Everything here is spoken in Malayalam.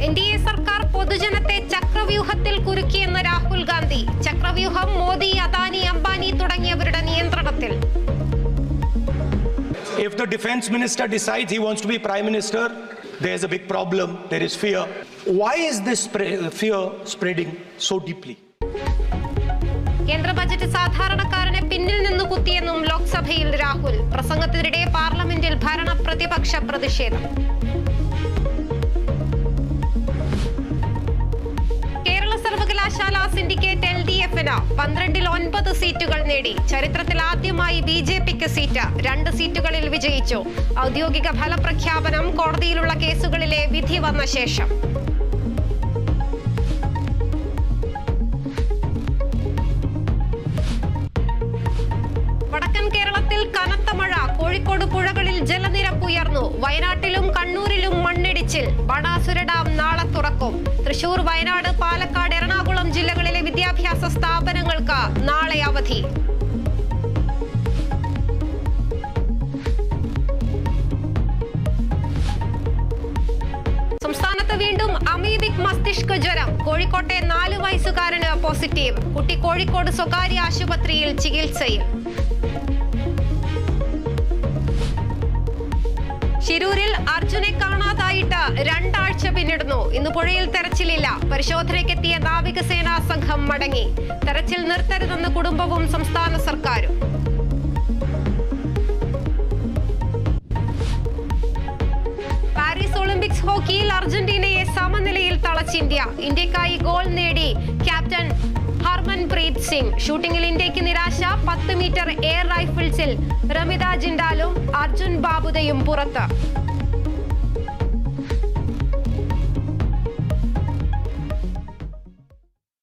NDA സർക്കാർ പൊതുജനത്തെ ചക്രവ്യൂഹത്തിൽ കുരുക്കിയെന്ന് രാഹുൽ ഗാന്ധി. ചക്രവ്യൂഹം മോദി, അദാനി, അംബാനി തുടങ്ങിയവരുടെ നിയന്ത്രണത്തിൽ. If the defense minister decides he wants to be prime minister, there is a big problem. There is fear. Why is this fear spreading so deeply? കേന്ദ്ര ബജറ്റ് സാധാരണക്കാരനെ പിന്നിൽ നിന്ന് കുത്തിയെന്നും ലോക്സഭയിൽ രാഹുൽ. പ്രസംഗത്തിനിടെ പാർലമെന്റിൽ ഭരണ പ്രതിപക്ഷ പ്രതിഷേധം. കേരള സർവകലാശാല സിൻഡിക്കേറ്റ് LDF-ന് 12-ൽ 9 സീറ്റുകൾ നേടി. ചരിത്രത്തിൽ ആദ്യമായി BJP-ക്ക് സീറ്റ്. 2 സീറ്റുകളിൽ വിജയിച്ചു. ഔദ്യോഗിക ഫലപ്രഖ്യാപനം കോടതിയിലുള്ള കേസുകളിലെ വിധി വന്ന ശേഷം. വടക്കൻ കേരളത്തിൽ കനത്ത മഴ. കോഴിക്കോട് പുഴകളിൽ ജലനിരപ്പ് ഉയർന്നു. വയനാട്ടിലും കണ്ണൂരിലും മണ്ണിടിച്ചിൽ. ബാണാസുര ഡാം നാളെ തുറക്കും. തൃശൂർ, വയനാട്, പാലക്കാട്, എറണാകുളം ജില്ലകളിലെ വിദ്യാഭ്യാസ സ്ഥാപനങ്ങൾക്ക് നാളെ അവധി. സംസ്ഥാനത്ത് വീണ്ടും അമീബിക് മസ്തിഷ്ക ജ്വരം. കോഴിക്കോട്ടെ 4 വയസ്സുകാരന് പോസിറ്റീവ്. കുട്ടി കോഴിക്കോട് സ്വകാര്യ ആശുപത്രിയിൽ ചികിത്സയിൽ. ശിരൂരിൽ അർജുനെ കാണാതായിട്ട് 2 ആഴ്ച പിന്നിടുന്നു. ഇന്ന് പുഴയിൽ തെരച്ചിലില്ല. പരിശോധനയ്ക്കെത്തിയ നാവികസേനാ സംഘം മടങ്ങി. തെരച്ചിൽ നിർത്തരുതെന്ന് കുടുംബവും സംസ്ഥാന സർക്കാരും. പാരീസ് ഒളിമ്പിക്സ് ഹോക്കിയിൽ അർജന്റീനയെ സമനിലയിൽ തളച്ച് ഇന്ത്യ. ഇന്ത്യക്കായി ഗോൾ നേടി ക്യാപ്റ്റൻ ഹർമൻപ്രീത് സിംഗ്. ഷൂട്ടിംഗിൽ ഇന്ത്യക്ക് നിരാശ. 10 മീറ്റർ എയർ റൈഫിൾസിൽ റമിത ജിൻഡാലും അർജുൻ ബാബുദയും പുറത്ത്.